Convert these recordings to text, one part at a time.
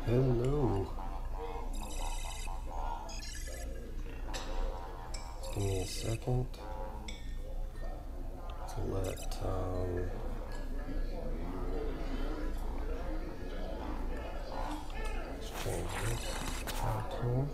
Hello. Just give me a second to let let's change this title.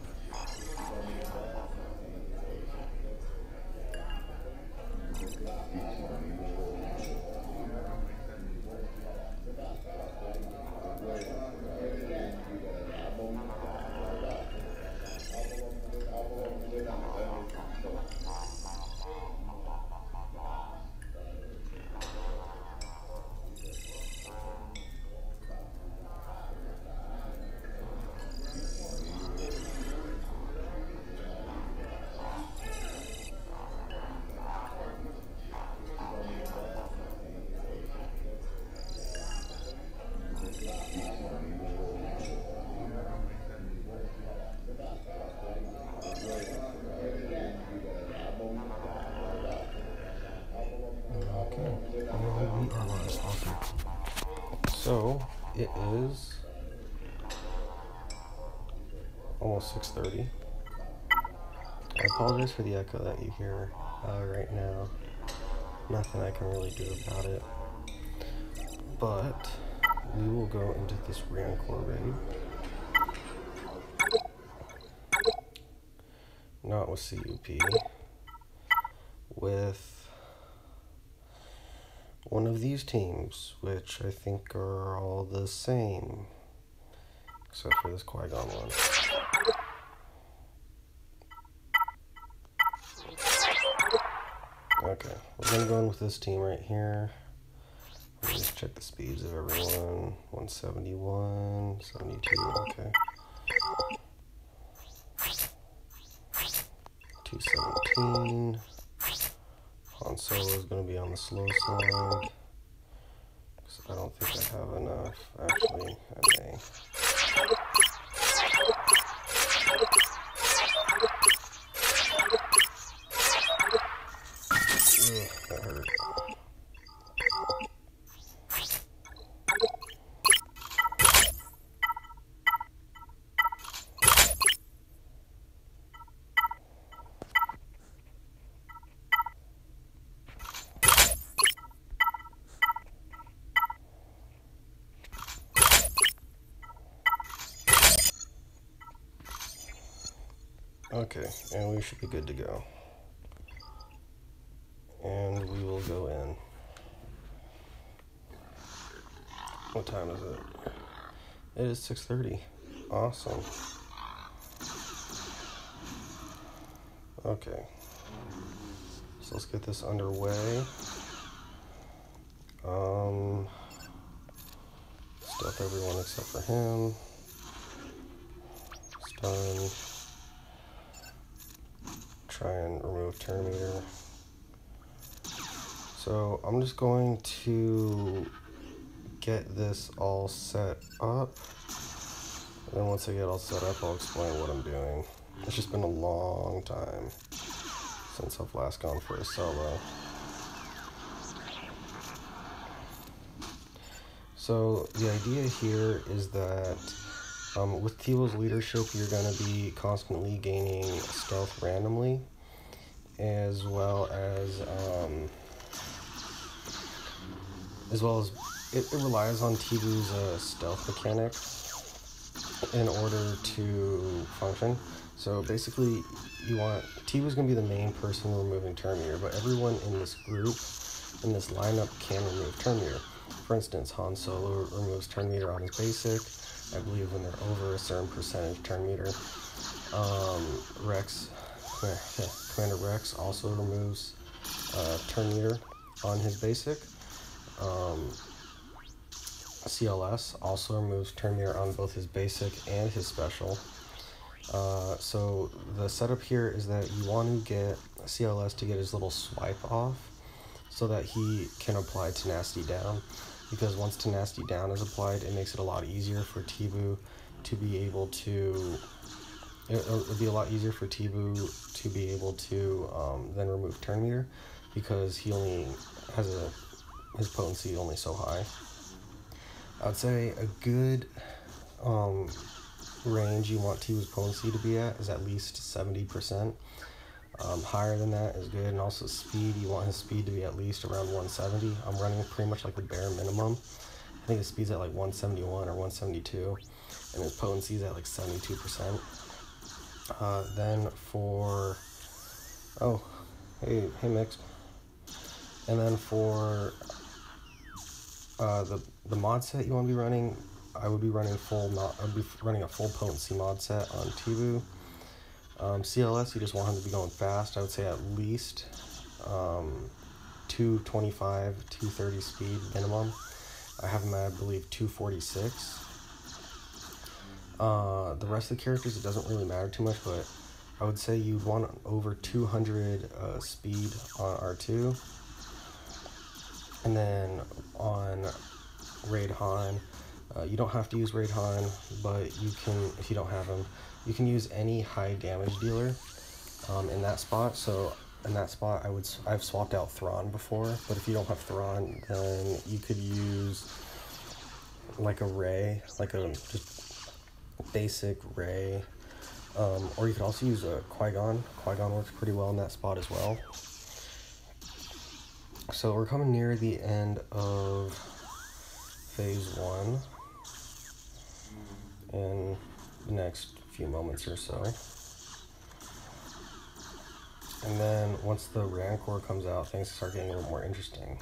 So it is almost 6:30. I apologize for the echo that you hear right now. Nothing I can really do about it. But we will go into this Rancor raid. Not with CUP. With one of these teams, which I think are all the same, except for this Qui-Gon one. Okay, we're gonna go in with this team right here. Let me just check the speeds of everyone. 171, 72, okay. 217. Han Solo is going to be on the slow side, because I don't think I have enough. Actually, I may. Ugh, that hurt. Okay, and we should be good to go. And we will go in. What time is it? It is 6:30. Awesome. Okay. So let's get this underway. Stealth everyone except for him. Stun. Try and remove turn meter. So I'm just going to get this all set up. And then once I get all set up, I'll explain what I'm doing. It's just been a long time since I've last gone for a solo. So the idea here is that with Teebo's leadership, you're going to be constantly gaining stealth randomly, as well as it relies on Teebo's stealth mechanic in order to function. So basically, Teebo's going to be the main person removing turn meter, but everyone in this group, in this lineup, can remove turn meter. For instance, Han Solo removes turn meter on his basic, I believe when they're over a certain percentage turn meter. Commander Rex also removes turn meter on his basic. CLS also removes turn meter on both his basic and his special. So the setup here is that you want to get CLS to get his little swipe off so that he can apply Tenacity Down, because once Tenacity Down is applied, it makes it a lot easier for Teebo to be able to then remove turn meter, because he only has his potency only so high. I'd say a good range you want Tibu's potency to be at is at least 70%. Higher than that is good, and also speed, you want his speed to be at least around 170. I'm running pretty much like the bare minimum. I think his speed's at like 171 or 172, and his potency's at like 72%. Then for, oh, hey Mixed. And then for the mod set you want to be running, I would be running a full potency mod set on Tibu. CLS, you just want him to be going fast. I would say at least 225, 230 speed minimum. I have him at, I believe, 246. The rest of the characters, it doesn't really matter too much, but I would say you'd want over 200 speed on R2. And then on Raid Han, you don't have to use Raid Han, but you can, if you don't have him, you can use any high damage dealer in that spot. So in that spot, I've swapped out Thrawn before, but if you don't have Thrawn, then you could use like a Rey, like a just basic Rey, or you could also use a Qui-Gon. Qui-Gon works pretty well in that spot as well. So we're coming near the end of phase 1 in the next few moments or so. And then once the Rancor comes out, things start getting a little more interesting,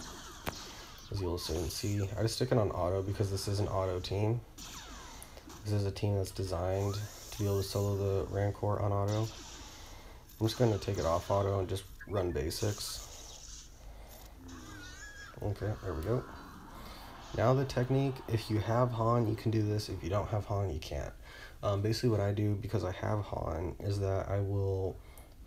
as you'll soon see. I just stick it on auto because this is an auto team. This is a team that's designed to be able to solo the Rancor on auto. I'm just going to take it off auto and just run basics. Okay, there we go. Now the technique, if you have Han, you can do this. If you don't have Han, you can't. Basically what I do, because I have Han, is that I will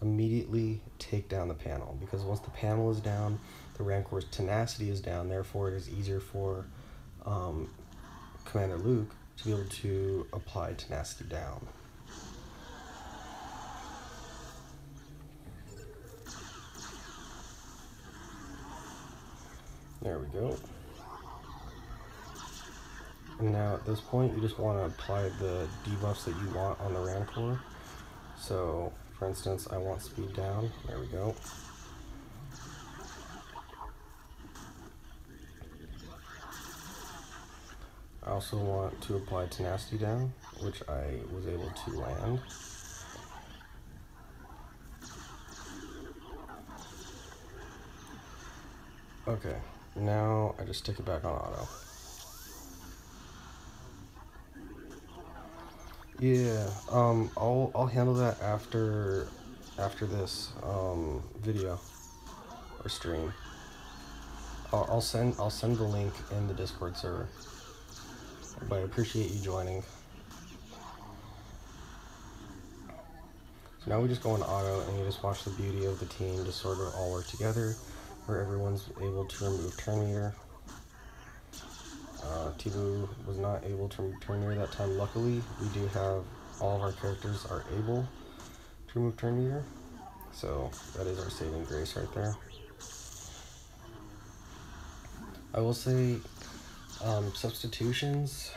immediately take down the panel. Because once the panel is down, the Rancor's tenacity is down. Therefore, it is easier for Commander Luke to be able to apply tenacity down. There we go. And now at this point, you just want to apply the debuffs that you want on the Rancor. So, for instance, I want speed down. There we go. I also want to apply tenacity down, which I was able to land. Okay, now I just stick it back on auto. Yeah, I'll handle that after this video or stream. I'll send the link in the Discord server. But I appreciate you joining. So now we just go on auto and you just watch the beauty of the team just sort of all work together, where everyone's able to remove turn meter. Tibu was not able to remove turn meter that time. Luckily, we do have all of our characters are able to remove turn meter, so that is our saving grace right there. I will say, substitutions,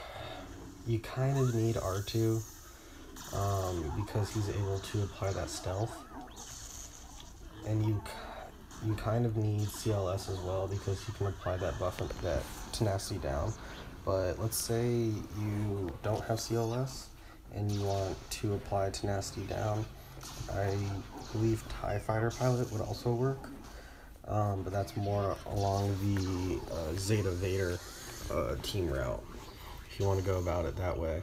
you kind of need R2 because he's able to apply that stealth, and you kind of need CLS as well because he can apply that buff and that tenacity down. But let's say you don't have CLS and you want to apply tenacity down. I believe TIE Fighter Pilot would also work, but that's more along the Zeta Vader team route if you want to go about it that way.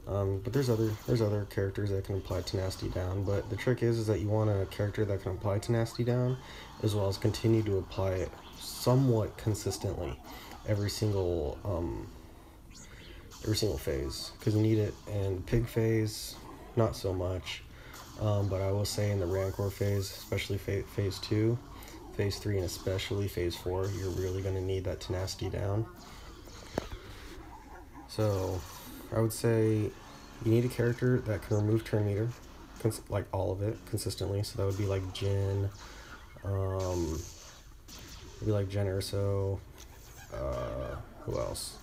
But there's other characters that can apply tenacity down, but the trick is that you want a character that can apply tenacity down as well as continue to apply it somewhat consistently every single phase, because you need it in pig phase, not so much, but I will say in the Rancor phase, especially phase 2, phase 3, and especially phase 4, you're really going to need that tenacity down. So I would say you need a character that can remove turn meter, like all of it, consistently. So that would be like Jin, Urso, who else?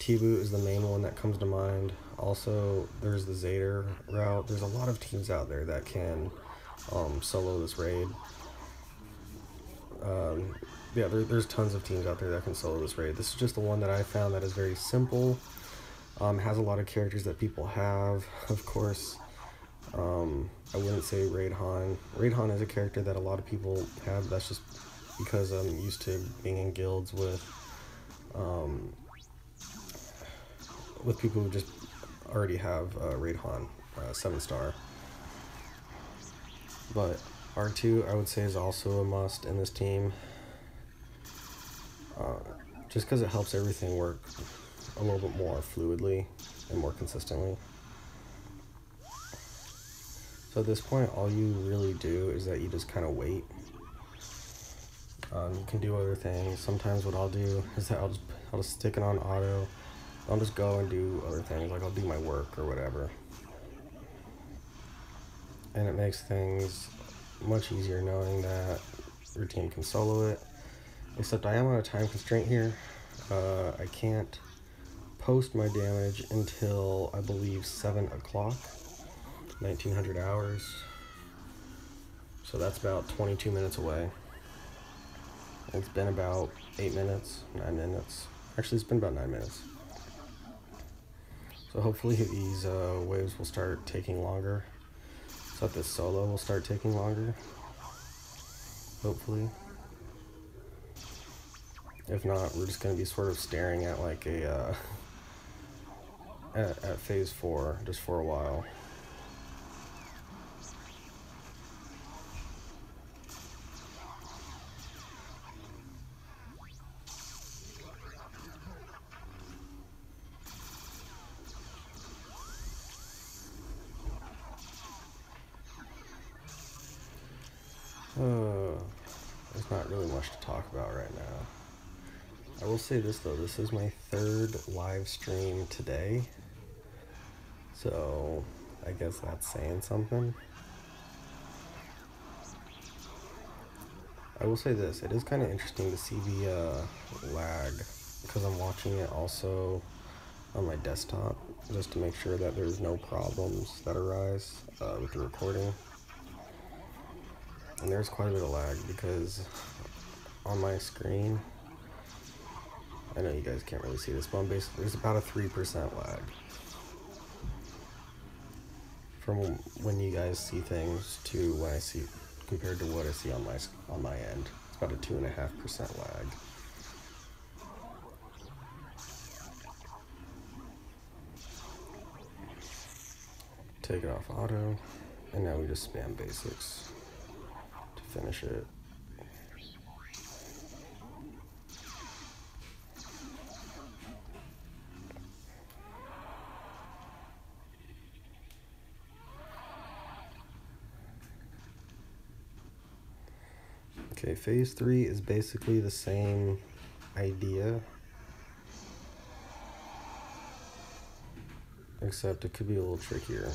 T-Boot is the main one that comes to mind. Also, there's the Zader route. There's a lot of teams out there that can solo this raid. Yeah, there's tons of teams out there that can solo this raid. This is just the one that I found that is very simple. Has a lot of characters that people have, of course. I wouldn't say Raid Han. Raid Han is a character that a lot of people have. That's just because I'm used to being in guilds with people who just already have Raid Han 7-star. But R2 I would say is also a must in this team, just because it helps everything work a little bit more fluidly and more consistently. So at this point, all you really do is that you just kind of wait. You can do other things. Sometimes what I'll do is that I'll just stick it on auto. I'll just go and do other things, like I'll do my work or whatever. And it makes things much easier knowing that your team can solo it. Except I am on a time constraint here. I can't post my damage until I believe 7 o'clock, 1900 hours. So that's about 22 minutes away. It's been about 8 minutes, 9 minutes. Actually, it's been about 9 minutes. So hopefully these waves will start taking longer. So that this solo will start taking longer. Hopefully. If not, we're just going to be sort of staring at like a at phase 4 just for a while. There's not really much to talk about right now. I will say this though, this is my 3rd live stream today, so I guess that's saying something. I will say this, it is kind of interesting to see the lag, because I'm watching it also on my desktop, just to make sure that there's no problems that arise with the recording. And there's quite a bit of lag, because on my screen, I know you guys can't really see this, but I'm basically, there's about a 3% lag from when you guys see things to when I see, compared to what I see on my end. It's about a 2.5% lag. Take it off auto, and now we just spam basics to finish it. Okay, phase 3 is basically the same idea, except it could be a little trickier.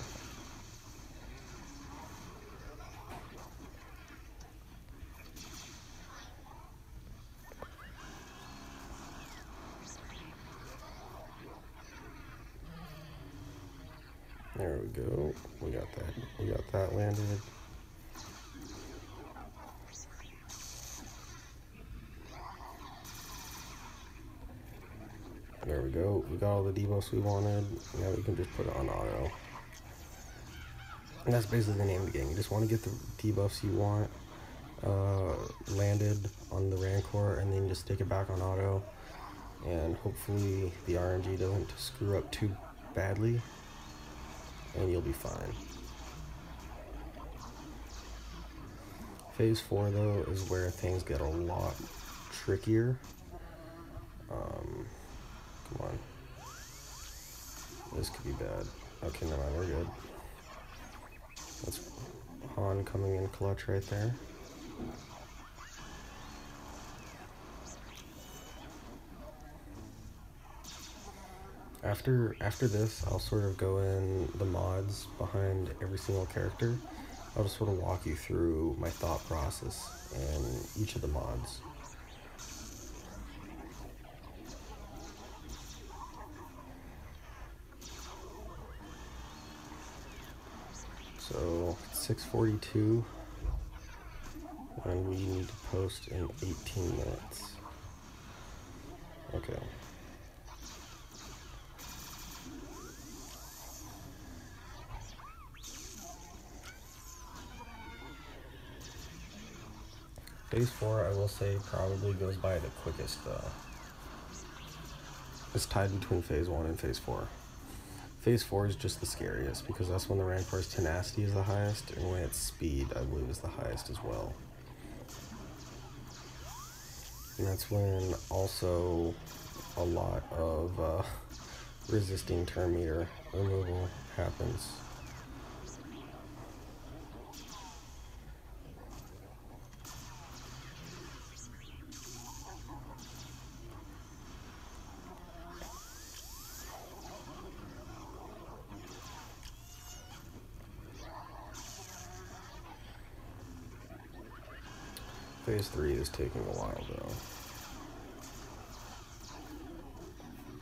There we go. We got that. We got that landed. There we go. We got all the debuffs we wanted. Now we can just put it on auto. And that's basically the name of the game. You just want to get the debuffs you want landed on the Rancor, and then just stick it back on auto. And hopefully the RNG doesn't screw up too badly, and you'll be fine. Phase 4 though is where things get a lot trickier. Come on. This could be bad. Okay, never mind, we're good. That's Han coming in clutch right there. After this, I'll sort of go in the mods behind every single character. I'll just sort of walk you through my thought process in each of the mods. So 6:42, and we need to post in 18 minutes. Okay. Phase 4, I will say, probably goes by the quickest, though. It's tied between Phase 1 and Phase 4. Phase 4 is just the scariest, because that's when the Rancor's tenacity is the highest, and when its speed, I believe, is the highest as well. And that's when also a lot of resisting turn meter removal happens. Phase 3 is taking a while,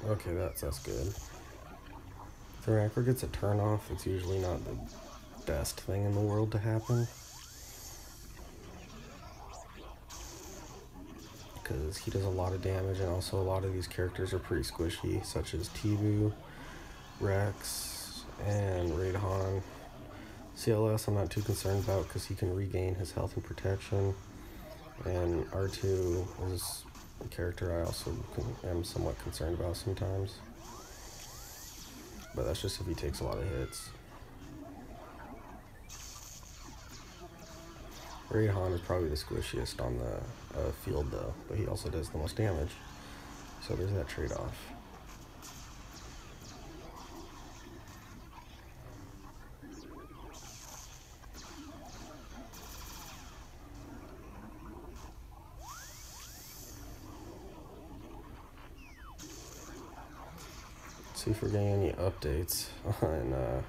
though. Okay, that's good. If the Rancor gets a turn off, it's usually not the best thing in the world to happen. Because he does a lot of damage, and also a lot of these characters are pretty squishy, such as Tibu, Rex, and Raidhan. CLS I'm not too concerned about because he can regain his health and protection. And R2 is a character I also am somewhat concerned about sometimes. But that's just if he takes a lot of hits. Raidhan is probably the squishiest on the field though, but he also does the most damage. So there's that trade-off. See if we're getting any updates on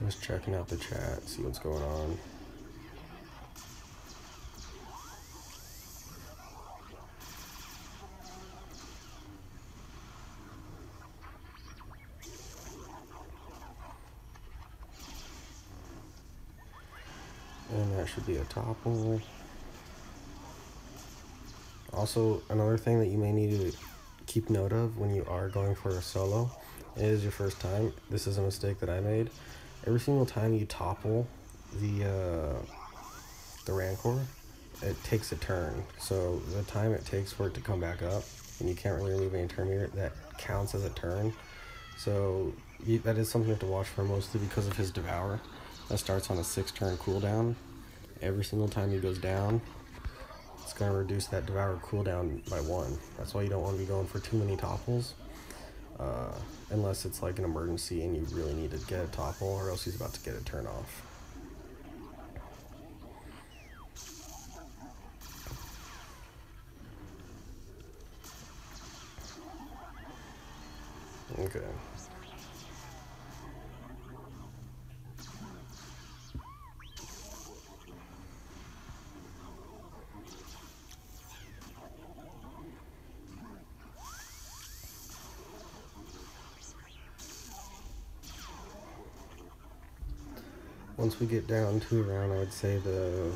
just checking out the chat, see what's going on. And that should be a topple. Also, another thing that you may need to keep note of when you are going for a solo, it is your first time. This is a mistake that I made. Every single time you topple the Rancor, it takes a turn. So the time it takes for it to come back up, and you can't really remove any turn meter, that counts as a turn. So that is something you have to watch for, mostly because of his Devour. That starts on a 6-turn cooldown. Every single time he goes down, it's going to reduce that Devour cooldown by 1. That's why you don't want to be going for too many topples. Unless it's like an emergency and you really need to get a topple, or else he's about to get a turn off. Okay. Once we get down to around, I would say the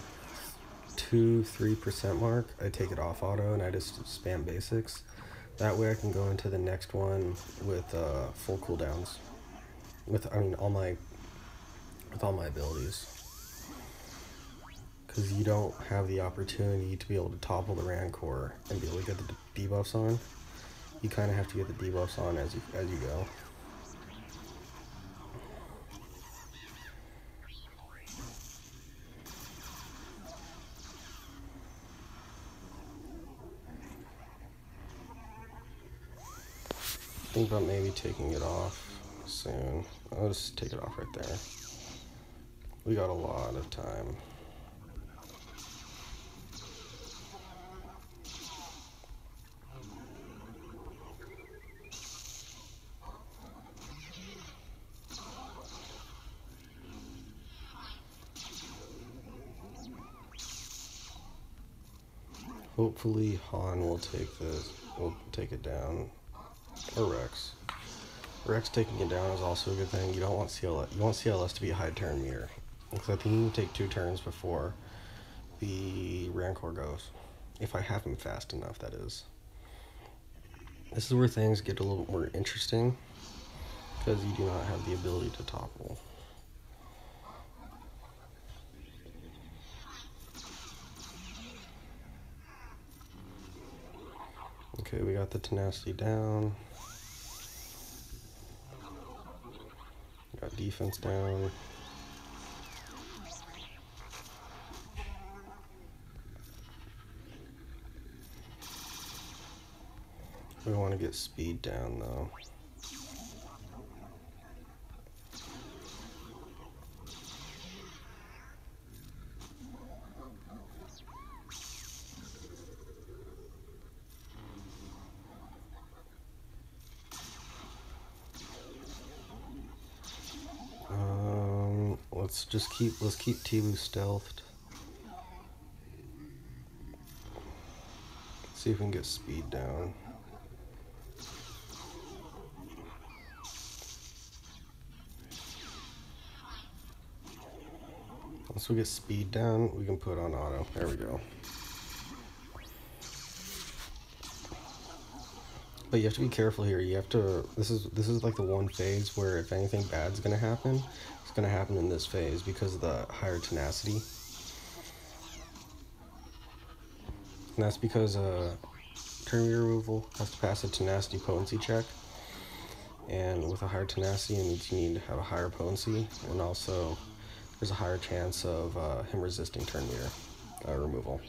2-3% mark, I take it off auto and I just spam basics. That way I can go into the next one with full cooldowns. With all my abilities. Because you don't have the opportunity to be able to topple the Rancor and be able to get the debuffs on. You kind of have to get the debuffs on as you go. Think about maybe taking it off soon. I'll just take it off right there. We got a lot of time. Hopefully Han will take this, will take it down, or Rex. Rex taking it down is also a good thing. You don't want CLS, you want CLS to be a high turn meter, because I think you can take 2 turns before the Rancor goes, if I have him fast enough, that is. This is where things get a little more interesting, because you do not have the ability to topple. Okay, we got the tenacity down. Got defense down. We want to get speed down though. Let's keep Tibu stealthed. See if we can get speed down. Once we get speed down, we can put on auto. There we go. But you have to be careful here. You have to. This is like the one phase where if anything bad's gonna happen, it's gonna happen in this phase because of the higher tenacity. And that's because turn meter removal has to pass a tenacity potency check. And with a higher tenacity, you need to have a higher potency, and also there's a higher chance of him resisting turn meter removal,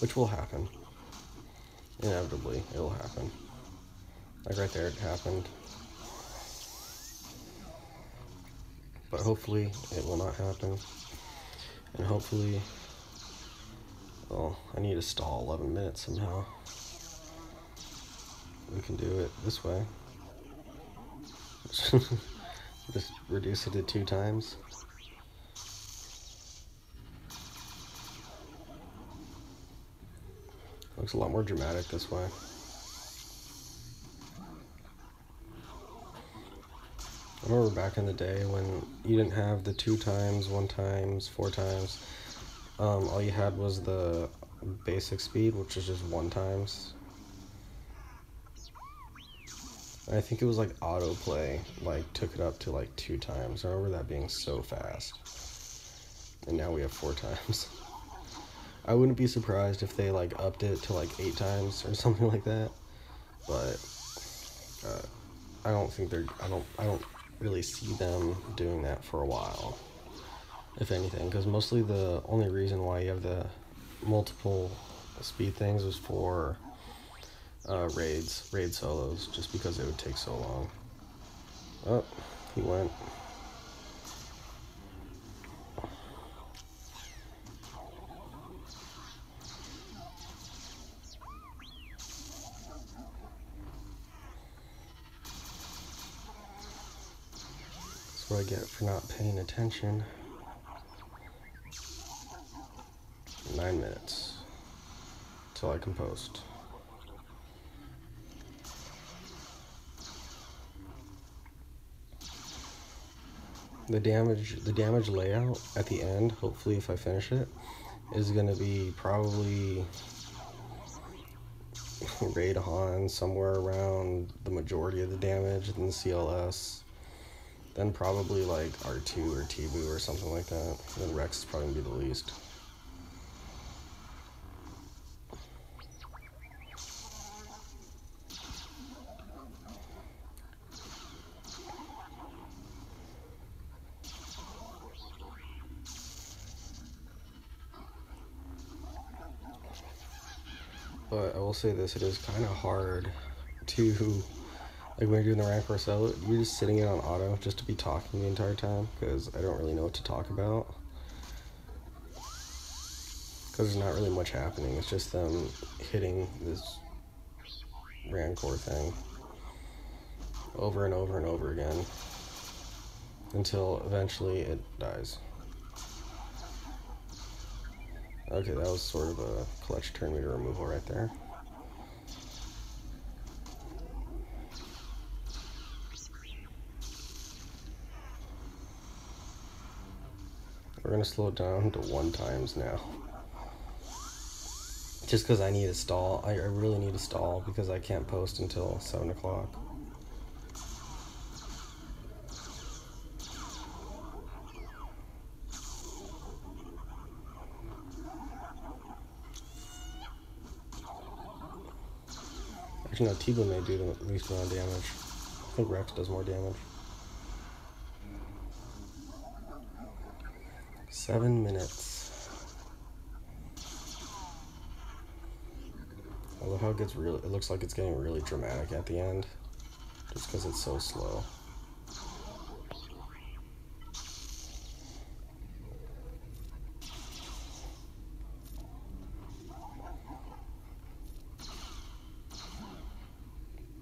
which will happen. Inevitably, it'll happen. Like right there, it happened. But hopefully, it will not happen. And hopefully, well, I need to stall 11 minutes somehow. We can do it this way. Just reduce it to 2 times. Looks a lot more dramatic this way. I remember back in the day when you didn't have the 2 times, 1 times, 4 times. All you had was the basic speed, which is just 1 times. And I think it was like autoplay, like took it up to like 2 times. I remember that being so fast. And now we have 4 times. I wouldn't be surprised if they like upped it to like 8 times or something like that. But I don't think I don't really see them doing that for a while, if anything, because mostly the only reason why you have the multiple speed things was for raid solos, just because it would take so long. Oh, he went. That's what I get for not paying attention. 9 minutes till I can post. The damage layout at the end, hopefully if I finish it, is gonna be probably Raid Han somewhere around the majority of the damage, then CLS, then probably like R2 or Tibu or something like that. Then Rex is probably gonna be the least. But I will say this, it is kind of hard to, like when you're doing the Rancor solo, you're just sitting it on auto just to be talking the entire time, because I don't really know what to talk about. Because there's not really much happening, it's just them hitting this Rancor thing over and over and over again, until eventually it dies. Okay, that was sort of a clutch turn meter removal right there. We're gonna slow it down to 1 times now. Just because I need a stall. I really need a stall because I can't post until 7 o'clock. Actually, no, Tiba may do the least amount of damage. I think Rex does more damage. 7 minutes. I love how it gets really. It looks like it's getting really dramatic at the end, just because it's so slow.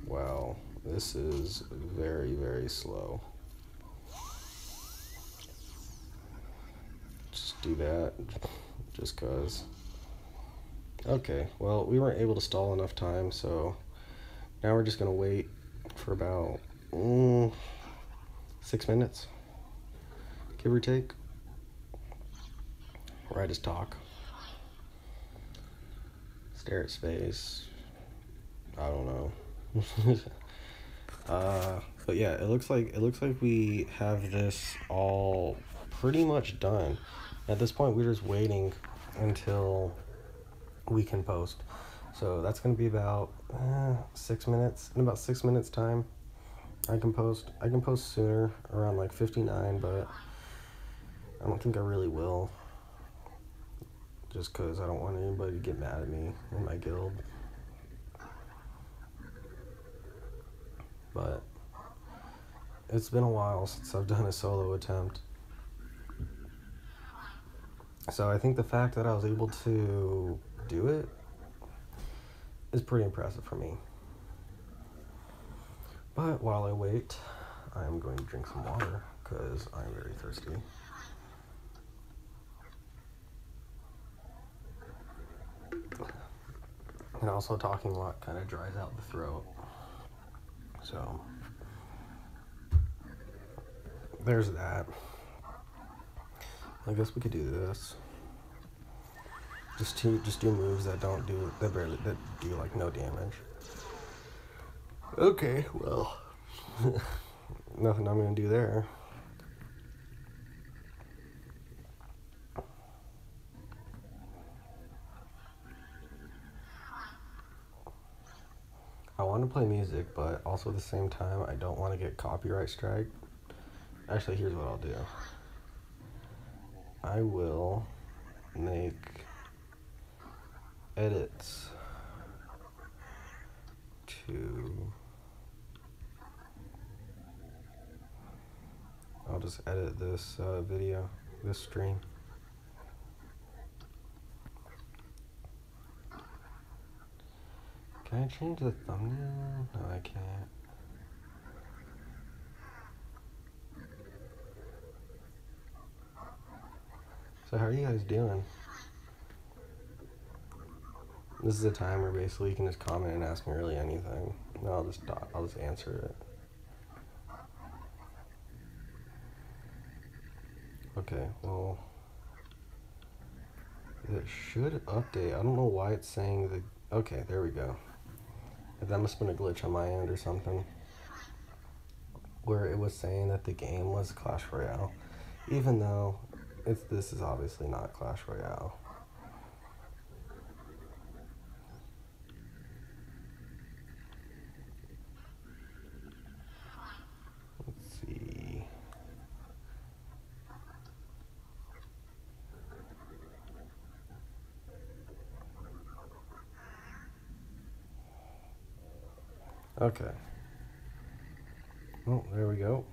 Wow, this is very, very slow. Just do that, just cause. Okay, well, we weren't able to stall enough time, so now we're just gonna wait for about 6 minutes, give or take. Or I just talk, stare at space. I don't know. But yeah, it looks like we have this all pretty much done. At this point, we're just waiting until we can post. So that's gonna be about 6 minutes. In about 6 minutes time, I can post. I can post sooner, around like 59, but I don't think I really will. Just because I don't want anybody to get mad at me in my guild. But it's been a while since I've done a solo attempt. So I think the fact that I was able to do it is pretty impressive for me. But while I wait, I'm going to drink some water because I'm very thirsty. And also talking a lot kind of dries out the throat. So there's that. I guess we could do this. Just do moves that do like no damage. Okay, well, nothing I'm gonna do there. I want to play music, but also at the same time, I don't want to get copyright strike. Actually, here's what I'll do. I will make edits to... I'll just edit this video, this stream. Can I change the thumbnail? No, I can't. So how are you guys doing? This is a time where basically you can just comment and ask me really anything. And I'll just answer it. Okay, well, it should update. I don't know why it's saying the... Okay, there we go. That must have been a glitch on my end or something, where it was saying that the game was Clash Royale, even though this is obviously not Clash Royale. Let's see. Okay. Oh, there we go.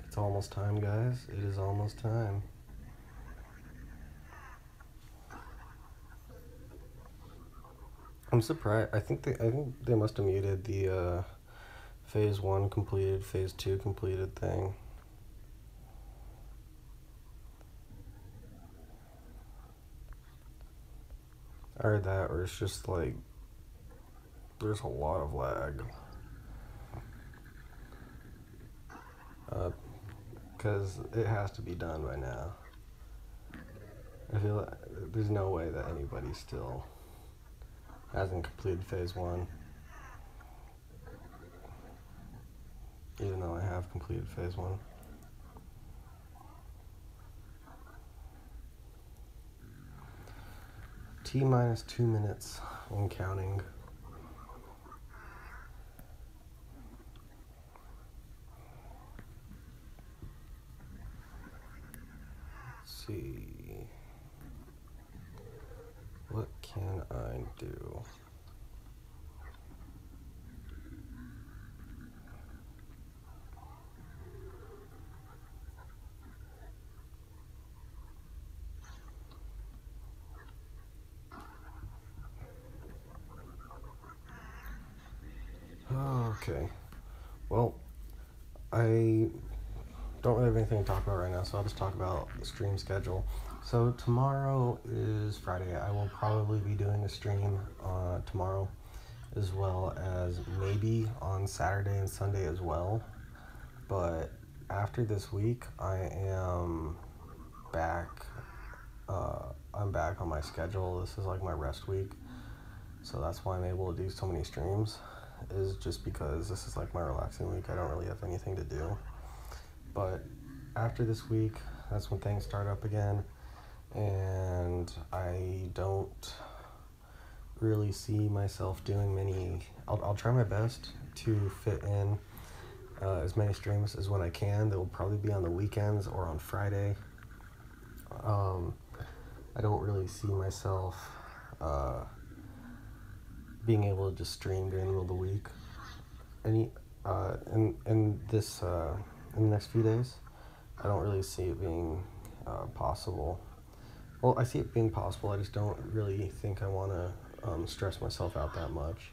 It's almost time, guys. It is almost time. I'm surprised. I think they must have muted the phase 1 completed, phase 2 completed thing. Or that, or it's just like there's a lot of lag. Because it has to be done by now. I feel like there's no way that anybody still hasn't completed phase 1. Even though I have completed phase 1. T minus 2 minutes and counting. Let's see. What can I do? Okay. Well, I don't really have anything to talk about right now, so I'll just talk about the stream schedule. So tomorrow is Friday. I will probably be doing a stream tomorrow, as well as maybe on Saturday and Sunday as well. But after this week, I am back. I'm back on my schedule. This is like my rest week, so that's why I'm able to do so many streams. Is just because this is like my relaxing week. I don't really have anything to do. But after this week, that's when things start up again, and I don't really see myself doing many. I'll try my best to fit in as many streams as when I can. They will probably be on the weekends or on Friday. I don't really see myself being able to just stream during the middle of the week. In the next few days, I don't really see it being possible. Well, I see it being possible. I just don't really think I want to stress myself out that much.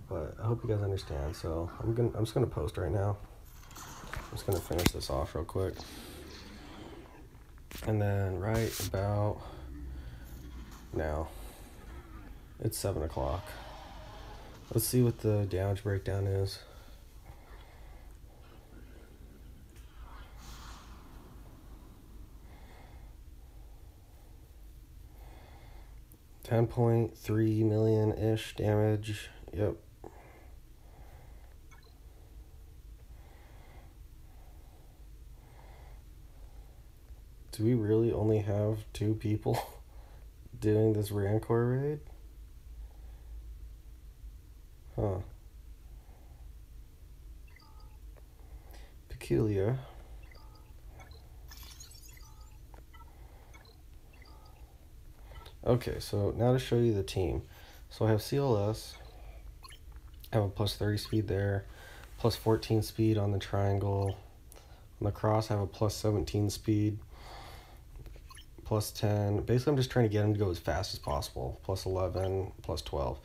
But I hope you guys understand. So I'm just gonna post right now. I'm just gonna finish this off real quick, and then right about now, it's 7 o'clock. Let's see what the damage breakdown is. $10.3 million-ish damage. Yep. Do we really only have 2 people doing this Rancor raid? Huh. Peculiar. Okay, so now to show you the team. So I have CLS. I have a plus 30 speed there, plus 14 speed on the triangle. On the cross, I have a plus 17 speed, plus 10. Basically, I'm just trying to get him to go as fast as possible. Plus 11, plus 12.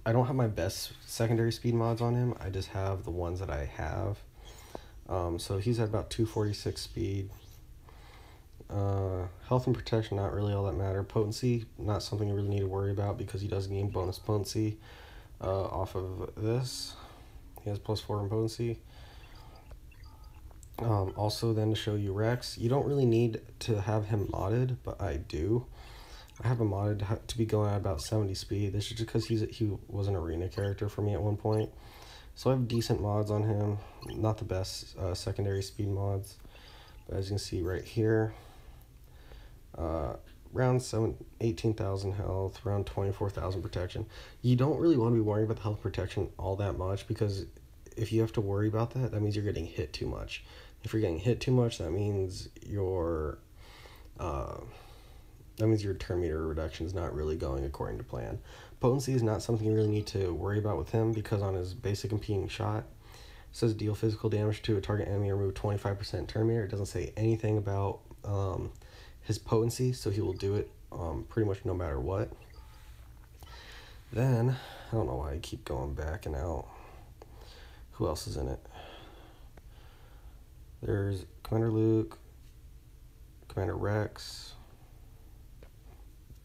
I don't have my best secondary speed mods on him. I just have the ones that I have. So he's at about 246 speed. Health and protection, not really all that matter. Potency, not something you really need to worry about because he does gain bonus potency off of this. He has plus 4 in potency. Also then to show you Rex, you don't really need to have him modded, but I do. I have him modded to be going at about 70 speed. This is just because he was an arena character for me at one point. So I have decent mods on him. Not the best secondary speed mods. But as you can see right here, around 18,000 health, around 24,000 protection. You don't really want to be worrying about the health protection all that much, because if you have to worry about that, that means you're getting hit too much. If you're getting hit too much, that means your turn meter reduction is not really going according to plan. Potency is not something you really need to worry about with him, because on his basic impeding shot, it says deal physical damage to a target enemy or remove 25% turn meter. It doesn't say anything about his potency, so he will do it pretty much no matter what. Then, I don't know why I keep going back and out. Who else is in it? There's Commander Luke, Commander Rex,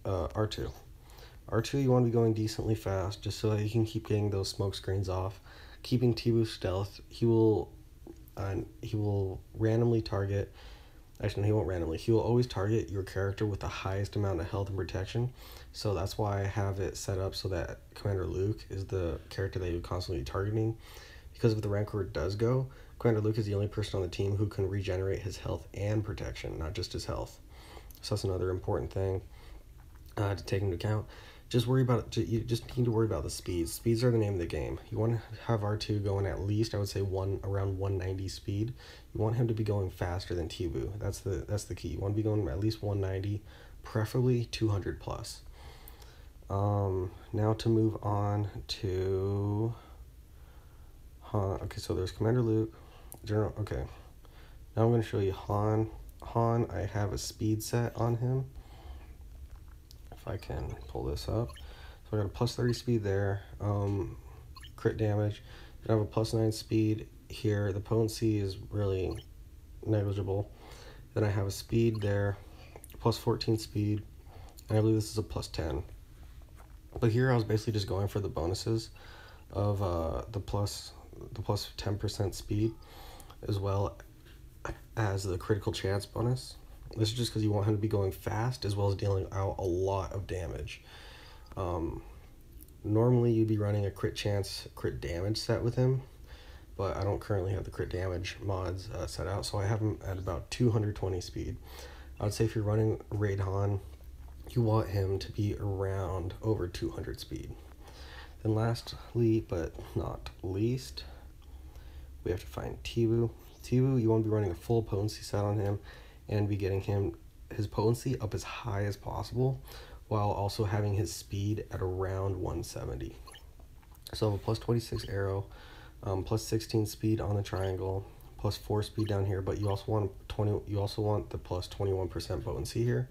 R2. R2, you want to be going decently fast, just so that you can keep getting those smoke screens off. Keeping Tibu stealth, he will randomly target. Actually, no, he won't randomly. He will always target your character with the highest amount of health and protection. So that's why I have it set up so that Commander Luke is the character that you're constantly targeting. Because if the Rancor does go, Commander Luke is the only person on the team who can regenerate his health and protection, not just his health. So that's another important thing to take into account. You just need to worry about the speeds. Speeds are the name of the game. You want to have R2 going at least, I would say, around 190 speed. You want him to be going faster than Tibu. That's the key. You want to be going at least 190, preferably 200 plus. Now to move on to Han. Okay, so there's Commander Luke. General. Okay, now I'm going to show you Han. Han, I have a speed set on him. If I can pull this up. So I got a plus 30 speed there, crit damage. Then I have a plus 9 speed here. The potency is really negligible. Then I have a speed there, plus 14 speed, and I believe this is a plus 10. But here I was basically just going for the bonuses of the plus 10% speed, as well as the critical chance bonus. This is just because you want him to be going fast as well as dealing out a lot of damage. Normally you'd be running a crit damage set with him, but I don't currently have the crit damage mods set out, so I have him at about 220 speed. I would say if you're running Raid Han, you want him to be around over 200 speed. Then lastly, but not least, we have to find Tibu. Tibu, you want to be running a full potency set on him and be getting his potency up as high as possible, while also having his speed at around 170. So a plus 26 arrow, plus 16 speed on the triangle, plus 4 speed down here, but you also want the plus 21% potency here,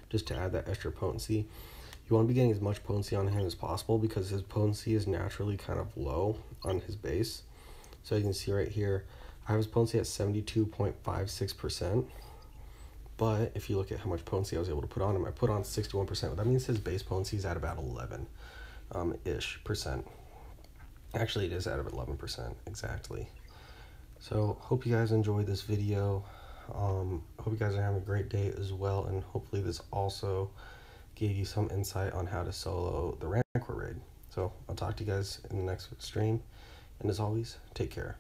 just to add that extra potency. You want to be getting as much potency on him as possible because his potency is naturally kind of low on his base. So you can see right here, I have his potency at 72.56%. But if you look at how much potency I was able to put on him, I put on 61%. That means his base potency is at about 11-ish percent. Actually, it is at about 11% exactly. So hope you guys enjoyed this video. Hope you guys are having a great day as well, and hopefully this also gave you some insight on how to solo the Rancor raid. So I'll talk to you guys in the next stream, and as always, take care.